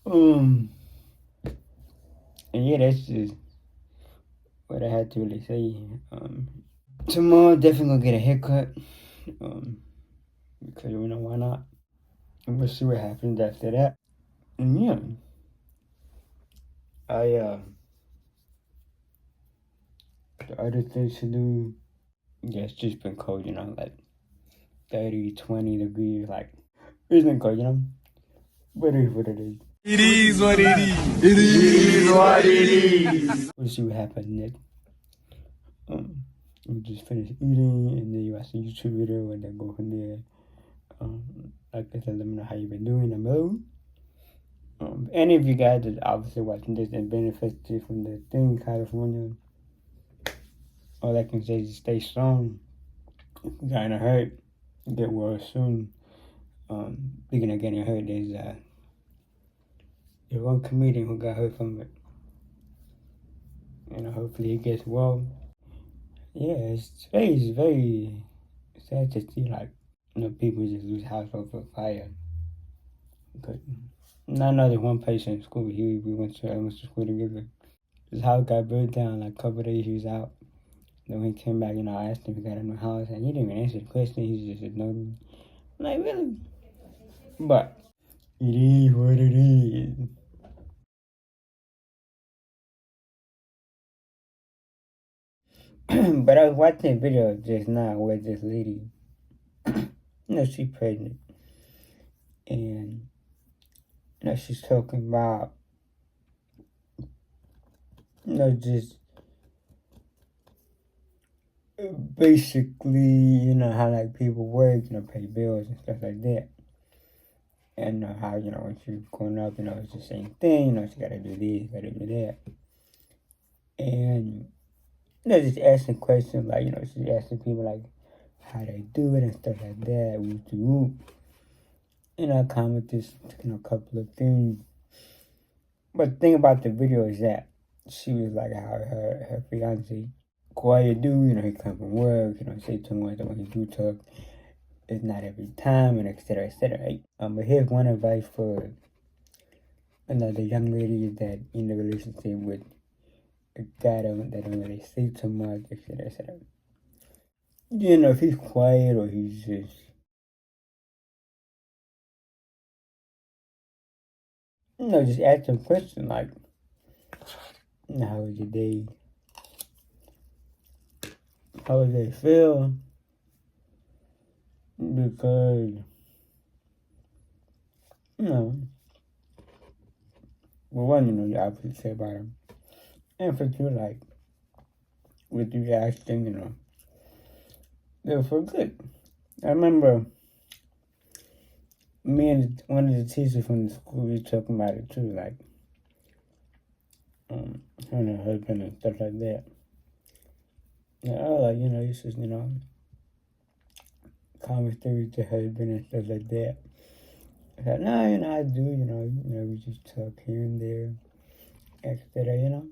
Um, and yeah, that's just what I had to really say. Tomorrow definitely gonna get a haircut. Um, because why not? And we'll see what happens after that. And yeah, I the other things to do. Yeah, it's just been cold, like 30, 20 degrees. Like it's been cold, But it is what it is. It is what it is. It is what it is. We'll see what happens next. We just finish eating, and then you watch a YouTube video, and then go from there. Like I said, let me know how you've been doing. I'm low. Any of you guys that obviously watching this and benefited from the thing in California, all I can say is stay strong. If you got hurt, get well soon. Speaking of getting hurt, there's one comedian who got hurt from it. Hopefully he gets well. Yeah, it's very sad to see people just lose house over fire. But not another one person in school. We went to school together. His house got burned down like a couple of days. He was out. Then when he came back, I asked him if he got a new house, and he didn't even answer the question. He just ignored me. I'm like, really? But it is what it is. But I was watching a video just now where this lady, she's pregnant, and she's talking about, just basically, how people work, pay bills and stuff like that. And how, when she's growing up, it's the same thing, she gotta do this, gotta do that. And just asking questions like, she's asking people like how they do it and stuff like that, whoop to whoop. And I commented, a couple of things. But the thing about the video is that she was like how her fiance, quiet dude, he come from work, say too much, and when he do talk, it's not every time, and etc. etc. But here's one advice for the young lady that in the relationship with a guy that don't really say too much, etc. etc. If he's quiet or he's just ask him questions like, how was your day? How does it feel? Because, well, one, you obviously say about him. And for two, like, with you asking, they were for good. I remember me and one of the teachers from the school, we were talking about it too, like, her and her husband and stuff like that. And I was like, you should, conversate with your husband and stuff like that. I said, no, I do, we just talk here and there, etc.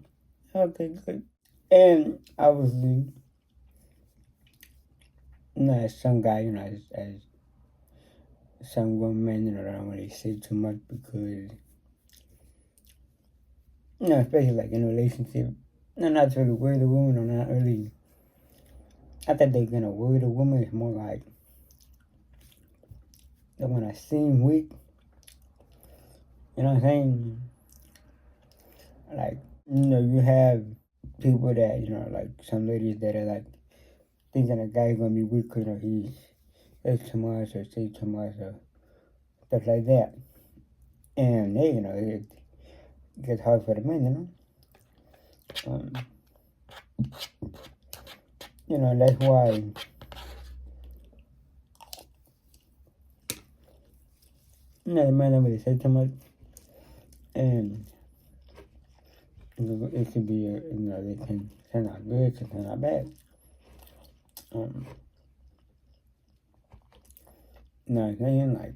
Okay, good. And obviously, as some guy, as some women, don't really say too much because, especially like in a relationship, not to really worry the woman or not really. I think they're gonna worry the woman. It's more like that when I seem weak, you know what I'm saying? Like, you have people that, like some ladies that are like thinking a guy's gonna be weak because, he says too much or says too much or stuff like that. And they, it gets hard for the men, that's why, the men don't really say too much. And it could be, they can turn out good, can turn out bad. I'm saying, like,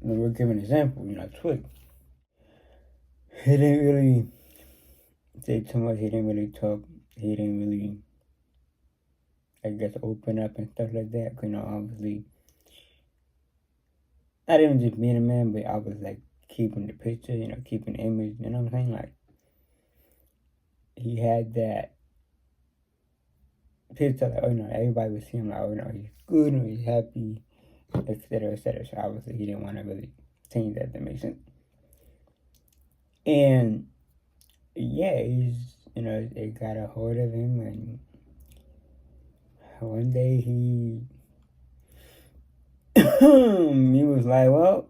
we're giving an example, Twig. He didn't really say too much, he didn't really talk, he didn't really, I guess, open up and stuff like that, obviously, not even just being a man, but I was, like, keeping the picture, keeping the image, you know what I'm saying? Like, he had that picture, like, everybody would see him, like, he's good, he's happy, etc., etc. So obviously he didn't want to really change that to make sense. And yeah, it got a hold of him, and one day he was like, well,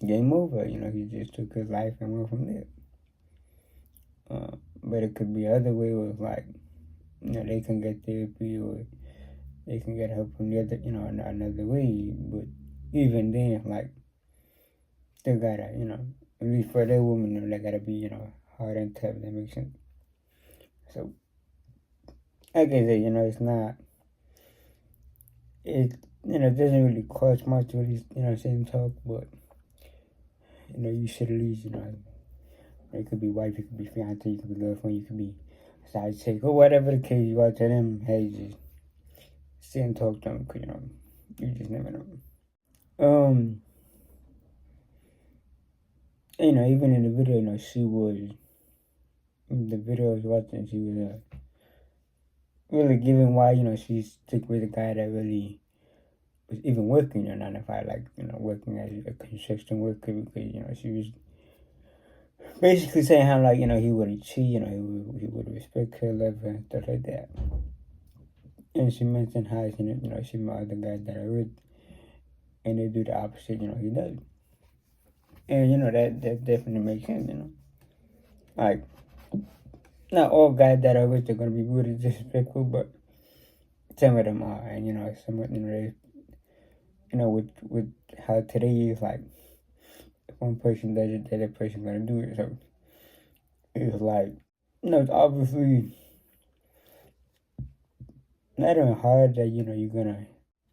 game over. He just took his life and went from there. But it could be other way where it's like, they can get therapy or they can get help from the other, another way. But even then, like, still gotta, at least for that woman, they gotta be, hard and tough. That makes sense. So, like I said, it's not, it, doesn't really cost much to really, same talk, but, you should at least, it could be wife, it could be fiance, you could be girlfriend, you could be side chick, or whatever the case you are to them. Hey, just sit and talk to them, because, you just never know. Even in the video, the video I was watching, she was really giving why, she stick with a guy that really was even working, 9 to 5, like, working as a construction worker, because, she was basically saying how, like, he wouldn't cheat, he would respect her, love her, and stuff like that. And she mentioned how, she met other guys that are with, and they do the opposite, he does. And, that definitely makes sense, Like, not all guys that are rich are going to be rude and disrespectful, but some of them are. And, some of them, with how today is, like, if one person does it, the other person going to do it. So, it's like, it's obviously not even hard that, you're going to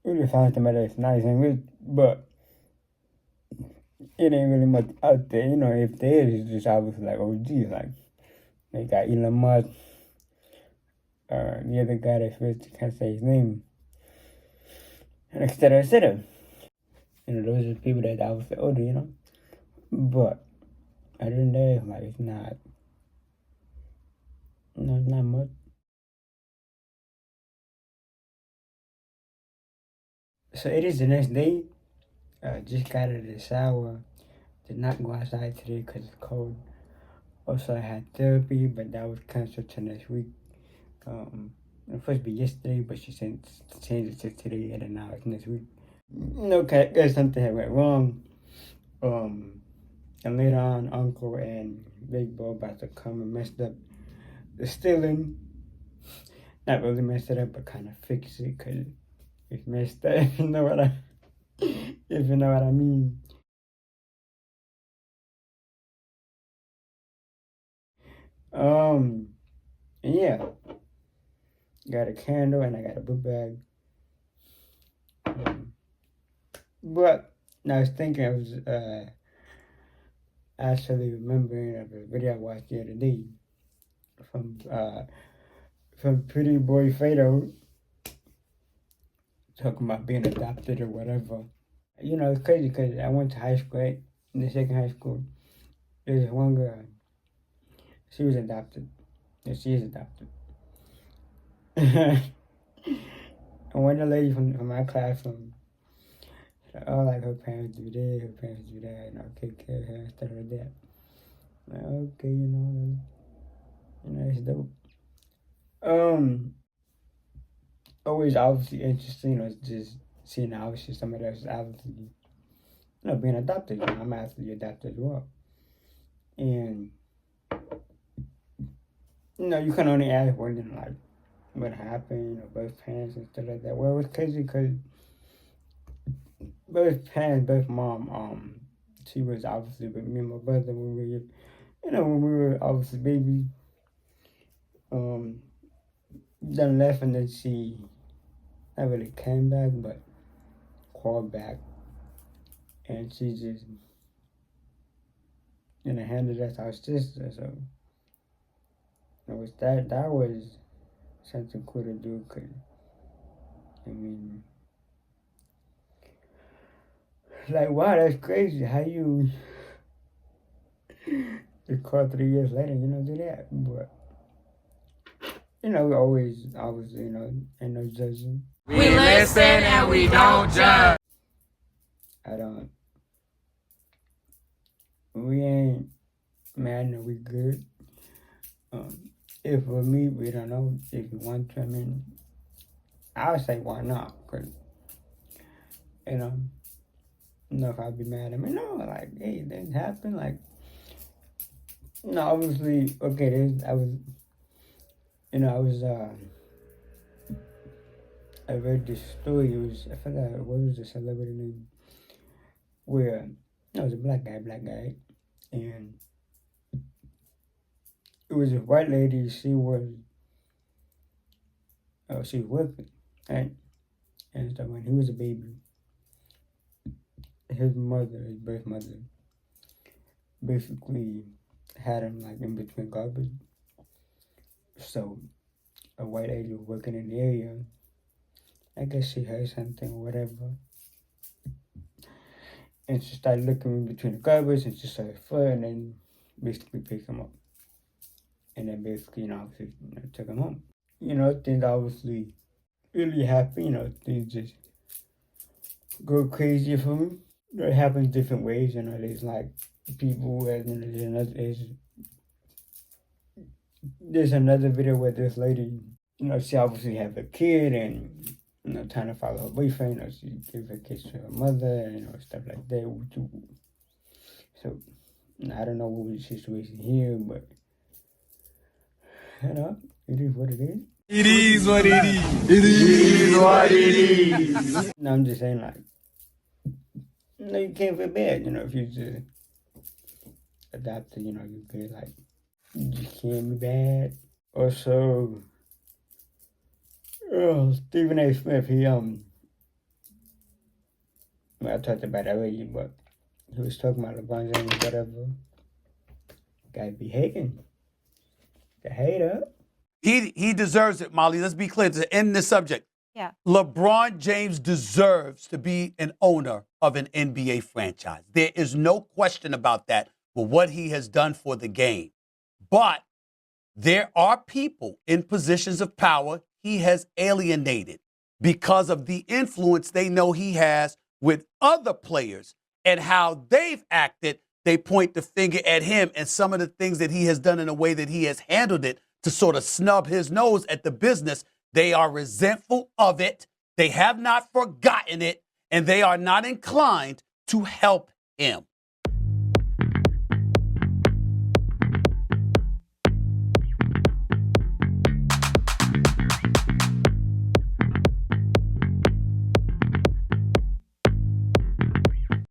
really find somebody that's nice and rich, but it ain't really much out there. If there is, it's just obviously like, oh, geez, like, they got Elon Musk, the other guy that's rich, can't say his name, and et cetera, et cetera. Those are people that obviously older, But other than that, like, it's not, it's not much. So it is the next day. Just got out of the shower. Did not go outside today because it's cold. Also, I had therapy, but that was canceled to next week. It was supposed to be yesterday, but she said changed it to today, and then now it's next week. Okay, something had went wrong. And later on, Uncle and Big Bro about to come and messed up the stealing. Not really messed it up, but kind of fix it, because it's messed up, if you know what I mean. Yeah. Got a candle and I got a book bag. But I was thinking, I was actually remembering of a video I watched the other day from Pretty Boy Fredo, talking about being adopted or whatever. It's crazy because I went to high school, right? In the second high school. There's one girl. She was adopted. Yeah, she is adopted. And one of the ladies from my classroom, oh, like, her parents do this, her parents do that, take care of her and stuff like that. Like, okay, it's dope. Always obviously interesting, just seeing obviously somebody else is obviously, being adopted. I'm actually adopted as well. And, you can only ask wondering, like, what happened, both parents and stuff like that. Well, it was crazy because both parents, both mom, she was obviously with me and my brother when we were obviously baby. Then left, and then she not really came back, but called back, and she just handed us our sister. So that was something cool to do. Cause I mean, like, wow, that's crazy. How you It's called 3 years later, do that. But, we always, ain't no judging. We listen and we don't judge. We ain't mad, we good. If for me, we don't know. If you want to, I would say why not? Because, if I'd be mad, no, like, hey, that happened, like, no, obviously, okay, I read this story. I forgot, what was the celebrity name? Where, it was a black guy, and it was a white lady. She was working, right? And so when he was a baby, his birth mother, basically had him like in between garbage. So a white lady was working in the area. I guess she heard something or whatever. And she started looking in between the garbage and she saw his foot and then basically picked him up. And then basically, obviously, took him home. Things obviously really happen, things just go crazy for me. It happens different ways, there's like people, there's another video where this lady, she obviously have a kid and, trying to follow her boyfriend, she gave a kiss to her mother, stuff like that. So, I don't know what was the situation here, but, it is what it is. It is what it is. It is what it is. No, I'm just saying, like, you can't feel bad, if you just adopt it, you could, like, you just can't be bad. Also, Stephen A. Smith, I talked about it already, but he was talking about LeBron James, whatever. Guy be hating. The hater. He deserves it, Molly. Let's be clear to end this subject. Yeah. LeBron James deserves to be an owner of an NBA franchise. There is no question about that for what he has done for the game. But there are people in positions of power he has alienated because of the influence they know he has with other players and how they've acted. They point the finger at him and some of the things that he has done in a way that he has handled it to sort of snub his nose at the business. They are resentful of it. They have not forgotten it, and they are not inclined to help him.